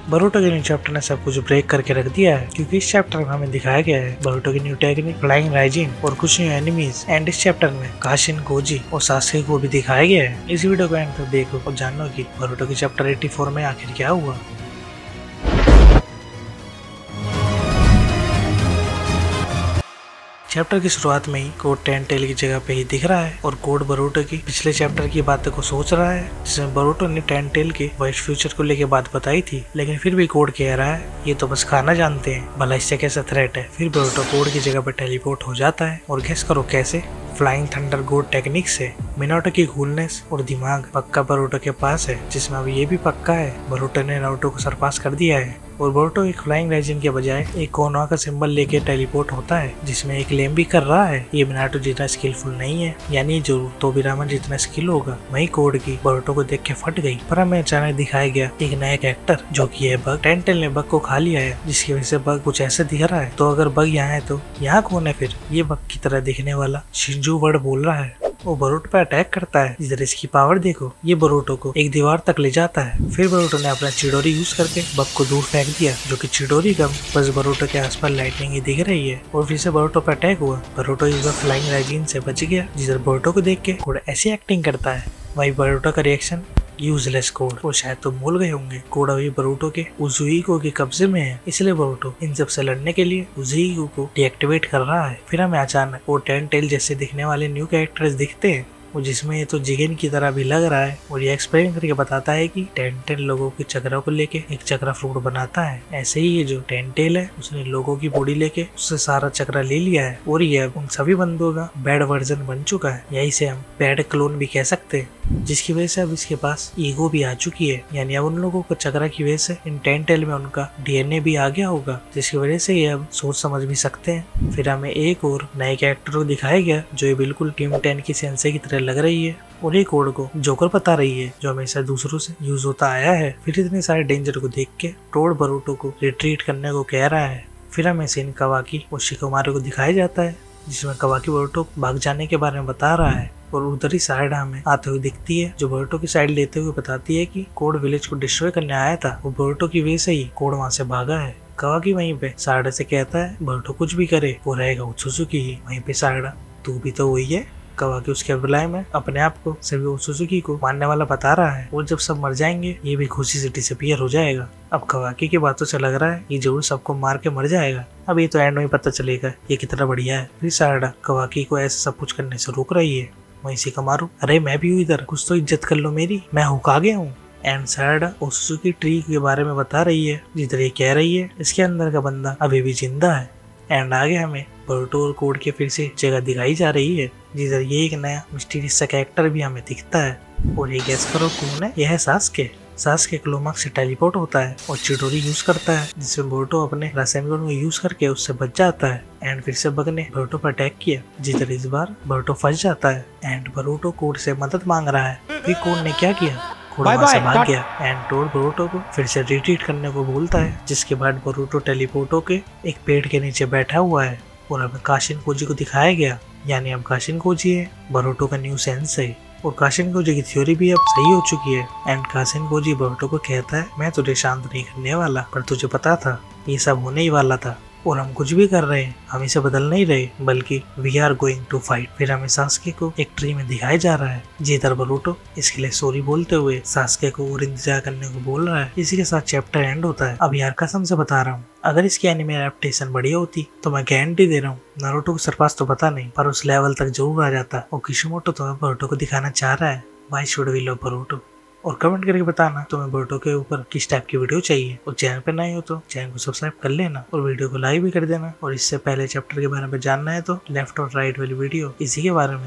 Boruto के new chapter ने सब कुछ ब्रेक करके रख दिया है, क्योंकि इस चैप्टर में हमें दिखाया गया है बोरुटो की न्यू टेक्निक फ्लाइंग राइजिन और कुछ न्यू एनिमीज। एंड इस चैप्टर में काशिन, कोजी और सास्के को भी दिखाया गया है। इस वीडियो को एंड तक देखो और जानो कि बोरुटो के चैप्टर 84 में आखिर क्या हुआ। चैप्टर की शुरुआत में ही कोड टेन टेल की जगह पे ही दिख रहा है और कोड बोरुटो की पिछले चैप्टर की बातों को सोच रहा है, जिसमें बोरुटो ने टेन टेल के वाइट फ्यूचर को लेके बात बताई थी। लेकिन फिर भी कोड कह रहा है ये तो बस खाना जानते हैं, भला इससे कैसा थ्रेट है। फिर बोरुटो कोड की जगह पर टेलीपोर्ट हो जाता है और गेस करो कैसे, फ्लाइंग थंडर गोड टेक्निक से। मिनाटो की कूलनेस और दिमाग पक्का बोरुटो के पास है, जिसमें अब ये भी पक्का है बोरुटो ने नारुतो को सरपास कर दिया है। और बोरुटो एक फ्लाइंग राइजिन के बजाय एक कोनोहा का सिंबल लेके टेलीपोर्ट होता है, जिसमें एक क्लेम भी कर रहा है ये मिनाटो जितना स्किलफुल नहीं है, यानी जो तोबिरामा जितना स्किल होगा। वही कोड की बोरुटो को देख के फट गई। पर हमें अचानक दिखाया गया एक नया कैरेक्टर जो कि है बग। टेन टेल ने बग को खा लिया है, जिसकी वजह से बग कुछ ऐसे दिख रहा है। तो अगर बग यहाँ है तो यहाँ कौन है फिर? ये बग की तरह दिखने वाला शिंजू वर्ड बोल रहा है। वो बोरुटो पे अटैक करता है। इधर इसकी पावर देखो, ये बोरुटो को एक दीवार तक ले जाता है। फिर बोरुटो ने अपना चिडोरी यूज करके बग को दूर फेंक दिया, जो कि चिडोरी कम बस बोरुटो के आसपास लाइटनिंग ही दिख रही है। और फिर से बोरुटो पे अटैक हुआ। बोरुटो इस बार फ्लाइंग राइजिन से बच गया। जिधर बोरुटो को देख के कोड ऐसी एक्टिंग करता है, वही बोरुटो का रिएक्शन यूजलेस कोड। और शायद तो भूल गए होंगे कोड अभी बोरुटो के उजुइको के कब्जे में है, इसलिए बोरुटो इन सब से लड़ने के लिए उजुइको को डीएक्टिवेट कर रहा है। फिर हमें अचानक वो टेन टेल जैसे दिखने वाले न्यू कैरेक्टर्स दिखते हैं, और जिसमें ये तो जिगेन की तरह भी लग रहा है। और ये एक्सप्लेन करके बताता है कि टेन टेल लोगों की चक्रा को लेके एक चक्रा फ्रूट बनाता है। ऐसे ही ये जो टेन टेल है उसने लोगों की बॉडी लेके उससे सारा चक्रा ले लिया है, और ये अब उन सभी बंदों का बैड वर्जन बन चुका है, यही से हम बैड क्लोन भी कह सकते हैं। जिसकी वजह से अब इसके पास ईगो भी आ चुकी है, यानी अब उन लोगों को चक्रा की वजह से इन टेन टेल में उनका डीएनए भी आ गया होगा, जिसकी वजह से ये अब सोच समझ भी सकते हैं। फिर हमें एक और नए कैरेक्टर को दिखाया गया जो ये बिल्कुल टीम 10 की सेंसे की तरह लग रही है, और एक कोड को जोकर बता रही है जो हमेशा दूसरों से यूज होता आया है। फिर इतने सारे डेंजर को देख के टोड बोरुटो को रिट्रीट करने को कह रहा है। फिर हमें सीन कावाकी और शिकोमारू को दिखाया जाता है, जिसमें कावाकी बोरुटो भाग जाने के बारे में बता रहा है। और उधर ही साइड हमें आते हुए दिखती है, जो बोरुटो की साइड लेते हुए बताती है कि कोड विलेज को डिस्ट्रॉय करने आया था, वो बोरुटो की वजह से ही कोड वहाँ से भागा है। कावाकी वहीं पे साइड से कहता है बोरुटो कुछ भी करे वो रहेगा उत्सुजुकी ही। वहीं पे साइड तू भी तो वही है। कावाकी उसके विलय में अपने आप को सभी उत्सुजुकी को मानने वाला बता रहा है, और जब सब मर जाएंगे ये भी खुशी से डिसअपीयर हो जाएगा। अब कावाकी की बातों से लग रहा है ये जरूर सबको मार के मर जाएगा। अब ये तो एंड में पता चलेगा ये कितना बढ़िया है। फिर साइड कावाकी को ऐसे सब कुछ करने से रोक रही है। वहीं शिकोमारू, अरे मैं भी हूँ इधर, कुछ तो इज्जत कर लो मेरी, मैं हुक आ गया हूँ। एंड साइड उत्सुजुकी ट्री के बारे में बता रही है, जिधर ये कह रही है इसके अंदर का बंदा अभी भी जिंदा है। एंड आगे हमें बोरुटो और कोड के फिर से जगह दिखाई जा रही है, जिधर ये एक नया मिस्टीरियस सा कैरेक्टर भी हमें दिखता है। और ये गैस करो कौन है? यह है सास्के। सास्के क्लोमाक्स से टेलीपोर्ट होता है और चिडोरी यूज करता है, जिसमें बोरुटो अपने रासेनगन को यूज करके उससे बच जाता है। एंड फिर से बग ने बोरुटो पर अटैक किया, जिधर इस बार बोरुटो फंस जाता है। एंड बोरुटो कोड से मदद मांग रहा है। फिर कोड ने क्या किया, कोड वहां से भाग गया। एंड टोड बोरुटो को फिर से रिट्रीट करने को बोलता है, जिसके बाद बोरुटो टेलीपोर्ट होके एक पेड़ के नीचे बैठा हुआ है। और अब काशिन कोजी को दिखाया गया, यानी अब काशिन कोजी है बोरुटो का न्यू सेंसेई। और काशिन कोजी की थ्योरी भी अब सही हो चुकी है। एंड काशिन कोजी बोरुटो को कहता है मैं तुझे शांत नहीं करने वाला, पर तुझे पता था ये सब होने ही वाला था, और हम कुछ भी कर रहे हैं, हम इसे बदल नहीं रहे, बल्कि we are going to fight. फिर हमें सास्के को एक ट्री में दिखाया जा रहा है, जिधर बोरुटो इसके लिए सॉरी बोलते हुए सास्के को और इंतजार करने को बोल रहा है। इसी के साथ चैप्टर एंड होता है। अब यार कसम से बता रहा हूँ, अगर इसकी एनिमे एडेप्टेशन बढ़िया होती तो मैं गारंटी दे रहा हूँ नारुतो को सरपास तो पता नहीं, पर उस लेवल तक जरूर आ जाता। और किशिमोटो तो बोरुटो को दिखाना चाह रहा है, why should we love Boruto. और कमेंट करके बताना तुम्हें बोरुटो के ऊपर किस टाइप की वीडियो चाहिए। और चैनल पे नए हो तो चैनल को सब्सक्राइब कर लेना और वीडियो को लाइक भी कर देना। और इससे पहले चैप्टर के बारे में जानना है तो लेफ्ट और राइट वाली वीडियो इसी के बारे में